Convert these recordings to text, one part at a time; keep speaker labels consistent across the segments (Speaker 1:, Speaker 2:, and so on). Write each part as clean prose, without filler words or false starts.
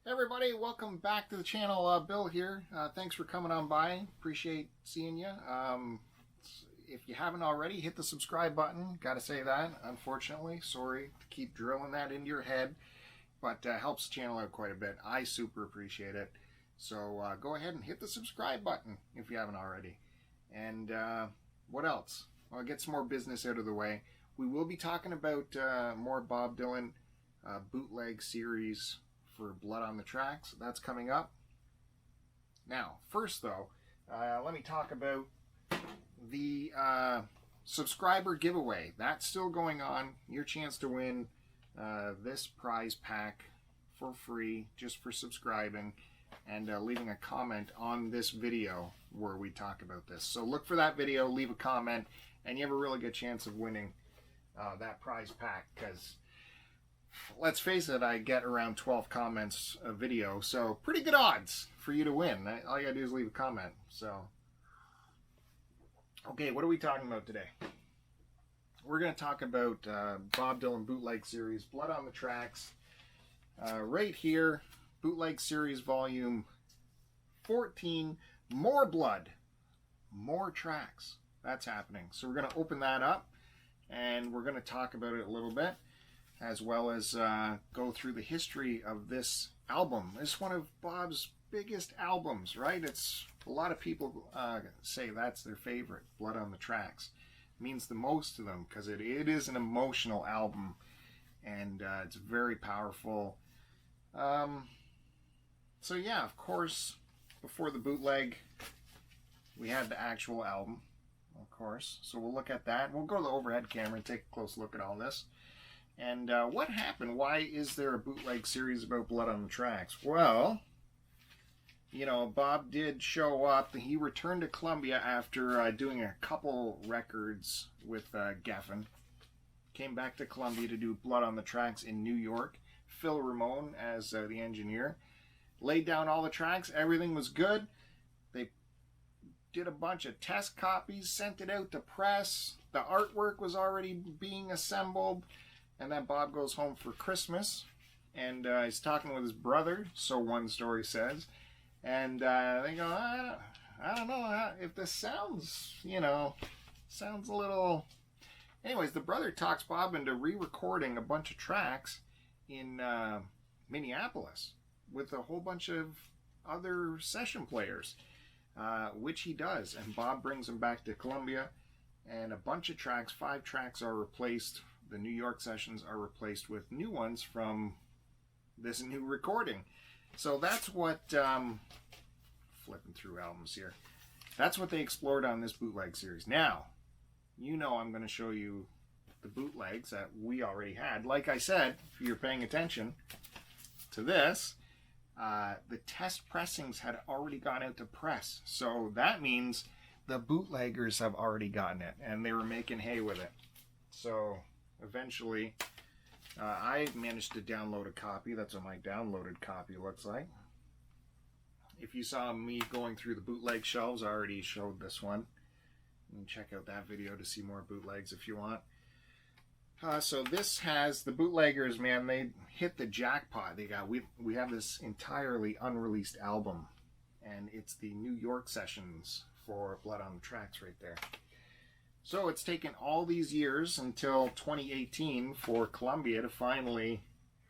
Speaker 1: Hey everybody, welcome back to the channel. Bill here. Thanks for coming on by. Appreciate seeing you. If you haven't already, hit the subscribe button. Gotta say that, unfortunately. Sorry to keep drilling that into your head, but helps the channel out quite a bit. I super appreciate it. So go ahead and hit the subscribe button if you haven't already. And what else? I'll get some more business out of the way. We will be talking about more Bob Dylan bootleg series for Blood on the Tracks. That's coming up. Now, first though, let me talk about the subscriber giveaway. That's still going on. Your chance to win this prize pack for free, just for subscribing and leaving a comment on this video where we talk about this. So look for that video, leave a comment, and you have a really good chance of winning that prize pack, because let's face it, I get around 12 comments a video, so pretty good odds for you to win. All you gotta do is leave a comment. So, okay, what are we talking about today? We're gonna talk about Bob Dylan bootleg series, Blood on the Tracks. Right here, bootleg series volume 14, more blood, more tracks. That's happening. So we're gonna open that up, and we're gonna talk about it a little bit, as well as go through the history of this album. It's one of Bob's biggest albums, right? It's a lot of people say that's their favorite, Blood on the Tracks. It means the most to them because it is an emotional album, and it's very powerful. So yeah, of course, before the bootleg, we had the actual album, of course. So we'll look at that. We'll go to the overhead camera and take a close look at all this. And what happened? Why is there a bootleg series about Blood on the Tracks? Well, you know, Bob did show up. He returned to Columbia after doing a couple records with Geffen. Came back to Columbia to do Blood on the Tracks in New York. Phil Ramone as the engineer. Laid down all the tracks. Everything was good. They did a bunch of test copies, sent it out to press. The artwork was already being assembled. And then Bob goes home for Christmas, and he's talking with his brother, so one story says. And they go, I don't know if this sounds, you know, sounds a little... Anyways, the brother talks Bob into re-recording a bunch of tracks in Minneapolis with a whole bunch of other session players, which he does. And Bob brings him back to Columbia, and a bunch of tracks, 5 tracks are replaced. The New York sessions are replaced with new ones from this new recording. So that's what, flipping through albums here, that's what they explored on this bootleg series. Now, you know I'm going to show you the bootlegs that we already had. Like I said, if you're paying attention to this, the test pressings had already gone out to press. So that means the bootleggers have already gotten it, and they were making hay with it. So eventually, I managed to download a copy. That's what my downloaded copy looks like. If you saw me going through the bootleg shelves, I already showed this one. You can check out that video to see more bootlegs if you want. So this has the bootleggers, man. They hit the jackpot. We have this entirely unreleased album, and it's the New York sessions for Blood on the Tracks right there. So it's taken all these years until 2018 for Columbia to finally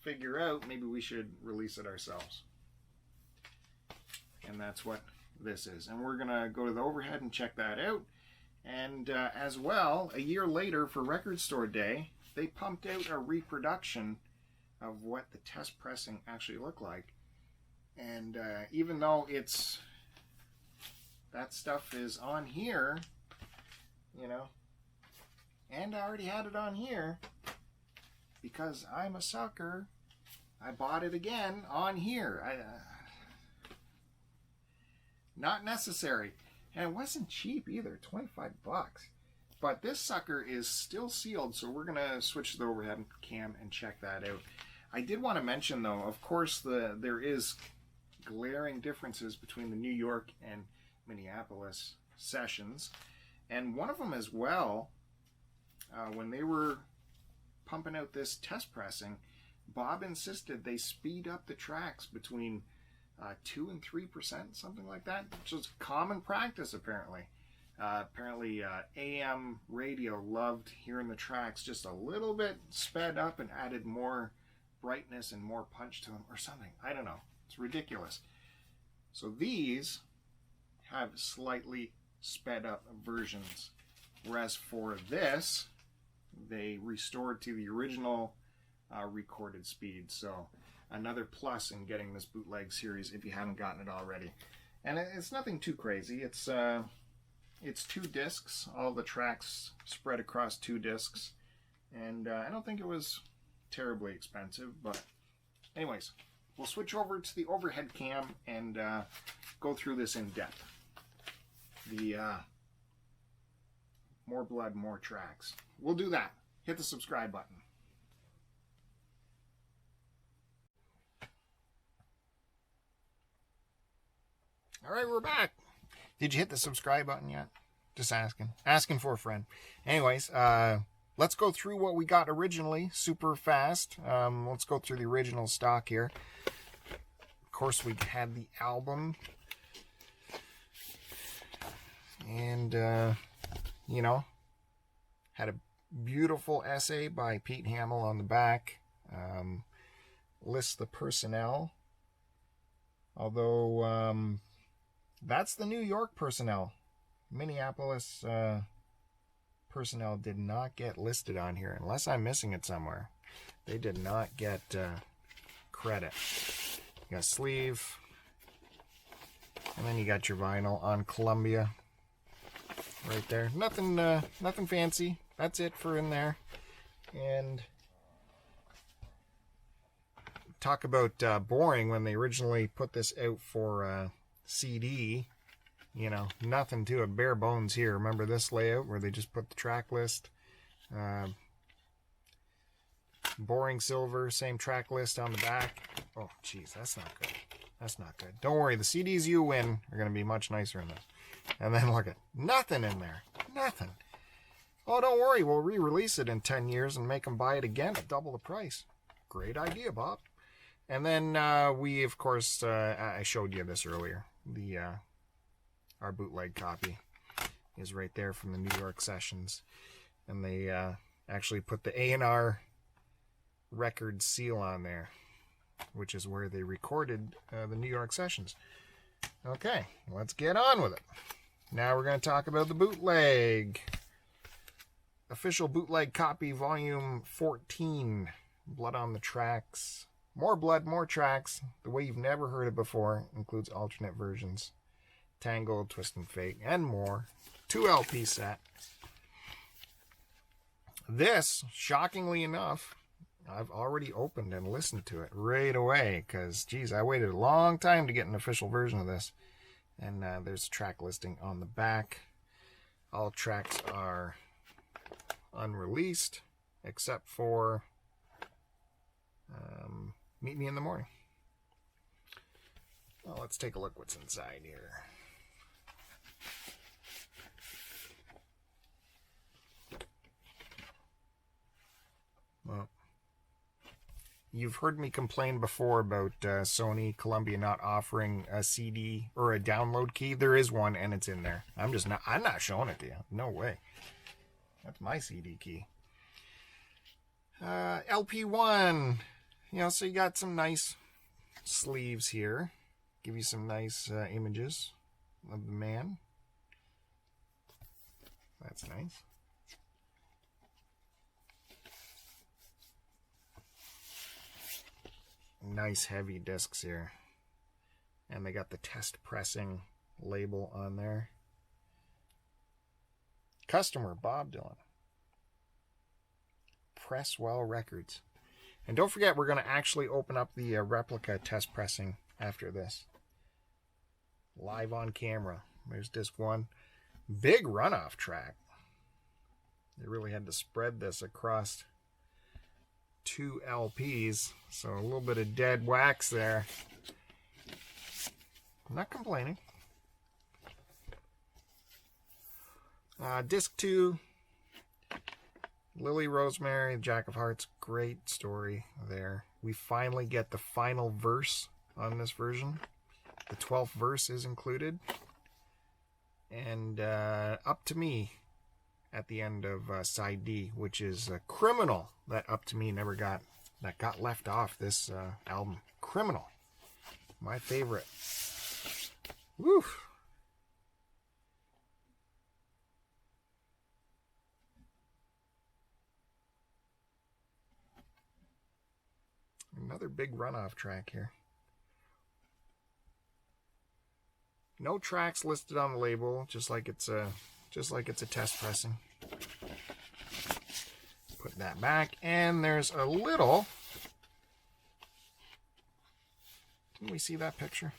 Speaker 1: figure out maybe we should release it ourselves. And that's what this is. And we're going to go to the overhead and check that out. And as well, a year later for Record Store Day, they pumped out a reproduction of what the test pressing actually looked like. And even though that stuff is on here, you know, and I already had it on here because I'm a sucker. I bought it again on here. Not necessary, and it wasn't cheap either, 25 bucks. But this sucker is still sealed, so we're gonna switch to the overhead cam and check that out. I did want to mention though, of course, there is glaring differences between the New York and Minneapolis sessions. And one of them as well, when they were pumping out this test pressing, Bob insisted they speed up the tracks between 2 and 3%, something like that, which is common practice apparently. Apparently AM radio loved hearing the tracks just a little bit sped up and added more brightness and more punch to them or something. I don't know. It's ridiculous. So these have slightly sped up versions, whereas for this, they restored to the original recorded speed. So another plus in getting this bootleg series if you haven't gotten it already. And it's nothing too crazy. It's 2 discs, all the tracks spread across 2 discs, and I don't think it was terribly expensive. But anyways, we'll switch over to the overhead cam and go through this in depth. The more blood, more tracks. We'll do that. Hit the subscribe button. All right, we're back. Did you hit the subscribe button yet? Just asking. Asking for a friend. Anyways, let's go through what we got originally super fast. Let's go through the original stock here. Of course, we had the album. And, you know, had a beautiful essay by Pete Hamill on the back. Lists the personnel. Although, that's the New York personnel. Minneapolis personnel did not get listed on here, unless I'm missing it somewhere. They did not get credit. You got a sleeve, and then you got your vinyl on Columbia right there. Nothing fancy. That's it for in there. And talk about boring when they originally put this out for CD. You know, nothing to it, bare bones here. Remember this layout where they just put the track list? Boring silver, same track list on the back. Oh, jeez, that's not good. That's not good. Don't worry, the CDs you win are going to be much nicer than this. And then look at nothing in there. Nothing. Oh, don't worry, we'll re-release it in 10 years and make them buy it again at double the price. Great idea, Bob. And then we, of course, I showed you this earlier. Our bootleg copy is right there from the New York sessions, and they actually put the A&R record seal on there, which is where they recorded the New York sessions. Okay, let's get on with it. Now we're going to talk about the bootleg. Official bootleg copy, volume 14. Blood on the tracks. More blood, more tracks. The way you've never heard it before. Includes alternate versions. Tangled, Twist and Fate, and more. 2 LP set. This, shockingly enough, I've already opened and listened to it right away because, geez, I waited a long time to get an official version of this. And there's a track listing on the back. All tracks are unreleased except for Meet Me in the Morning. Well, let's take a look what's inside here. Well, you've heard me complain before about Sony, Columbia not offering a CD or a download key. There is one, and it's in there. I'm not showing it to you. No way. That's my CD key. LP1. You know, so you got some nice sleeves here. Give you some nice images of the man. That's nice. Nice heavy discs here. And they got the test pressing label on there. Customer, Bob Dylan. Presswell Records. And don't forget, we're going to actually open up the replica test pressing after this. Live on camera. There's disc 1. Big runoff track. They really had to spread this across 2 LPs. So a little bit of dead wax there. I'm not complaining. Disc 2. Lily Rosemary, Jack of Hearts. Great story there. we finally get the final verse on this version. The 12th verse is included. And Up to Me at the end of side D, which is Criminal. That Up to Me never got, that got left off this album. Criminal. My favorite. Woo! Another big runoff track here. No tracks listed on the label, just like it's a test pressing. Put that back, and there's a little. Can we see that picture?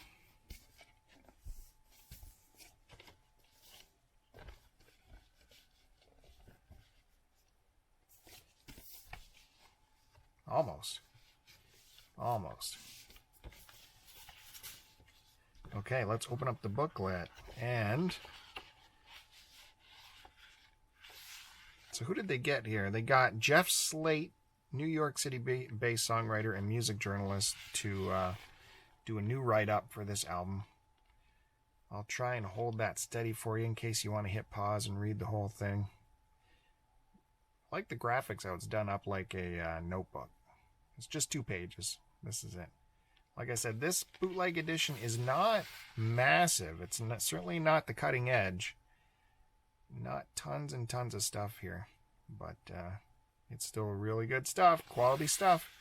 Speaker 1: Almost. Okay, let's open up the booklet. And so who did they get here? They got Jeff Slate, New York City-based songwriter and music journalist, to do a new write-up for this album. I'll try and hold that steady for you in case you want to hit pause and read the whole thing. I like the graphics, how it's done up like a notebook. It's just 2 pages. This is it. Like I said, this bootleg edition is not massive. It's certainly not the cutting edge. Not tons and tons of stuff here. But it's still really good stuff. Quality stuff.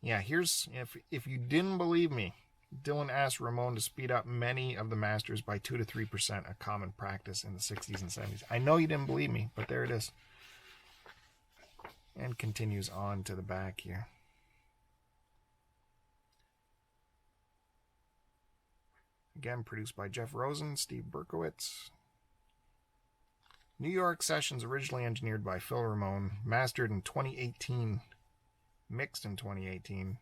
Speaker 1: Yeah, here's, if you didn't believe me, Dylan asked Ramon to speed up many of the masters by 2 to 3%, a common practice in the 60s and 70s. I know you didn't believe me, but there it is. And continues on to the back here. Again, produced by Jeff Rosen, Steve Berkowitz. New York sessions originally engineered by Phil Ramone, mastered in 2018, mixed in 2018.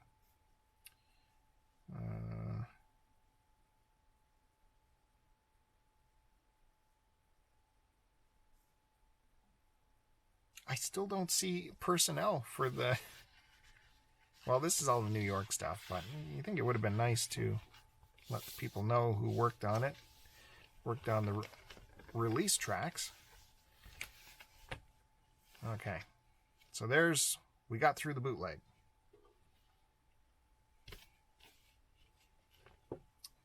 Speaker 1: I still don't see personnel for the... Well, this is all the New York stuff, but you think it would have been nice to let the people know who worked on it. Worked on the release tracks. Okay. So there's... We got through the bootleg.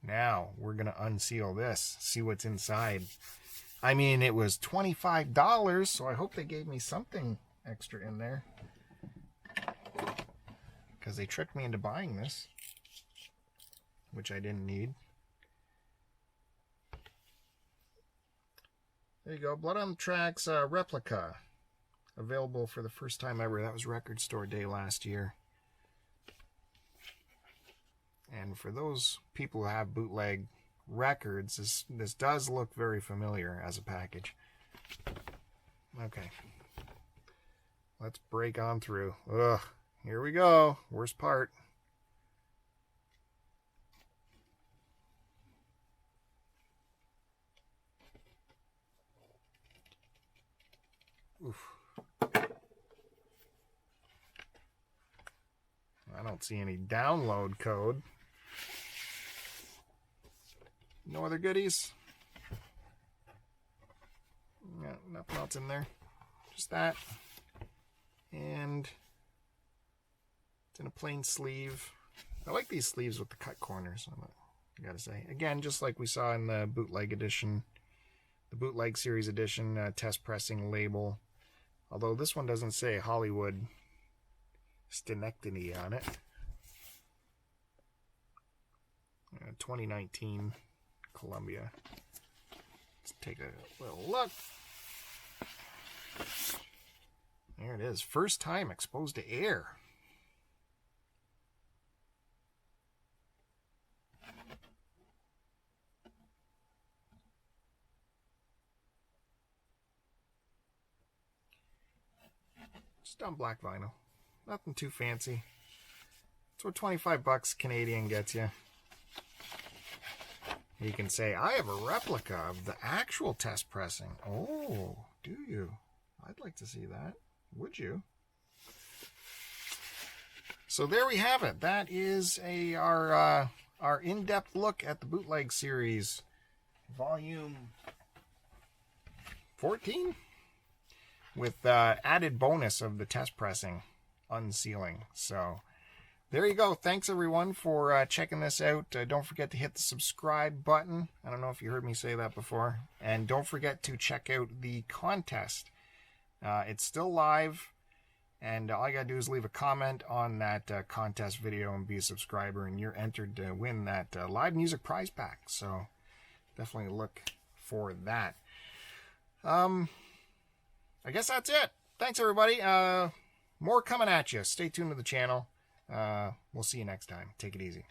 Speaker 1: Now, we're going to unseal this. See what's inside. I mean, it was $25, so I hope they gave me something extra in there. Because they tricked me into buying this, which I didn't need. There you go. Blood on the Tracks replica. Available for the first time ever. That was Record Store Day last year. And for those people who have bootleg records, this does look very familiar as a package. Okay. Let's break on through. Ugh. Here we go. Worst part. Oof. I don't see any download code. No other goodies? Yeah, nothing else in there. Just that. And it's in a plain sleeve. I like these sleeves with the cut corners, I gotta say. Again, just like we saw in the bootleg edition, the bootleg series edition test pressing label. Although this one doesn't say Hollywood Stenectony on it. 2019 Columbia. Let's take a little look. There it is. First time exposed to air. Just on black vinyl. Nothing too fancy. It's what 25 bucks Canadian gets you. You can say, I have a replica of the actual test pressing. Oh, do you? I'd like to see that. Would you? So there we have it. That is our in-depth look at the Bootleg series, volume 14, with added bonus of the test pressing unsealing. So there you go. Thanks everyone for checking this out. Don't forget to hit the subscribe button. I don't know if you heard me say that before. And don't forget to check out the contest. It's still live, and all you gotta do is leave a comment on that contest video and be a subscriber, and you're entered to win that live music prize pack. So definitely look for that. I guess that's it. Thanks everybody. More coming at you. Stay tuned to the channel. We'll see you next time. Take it easy.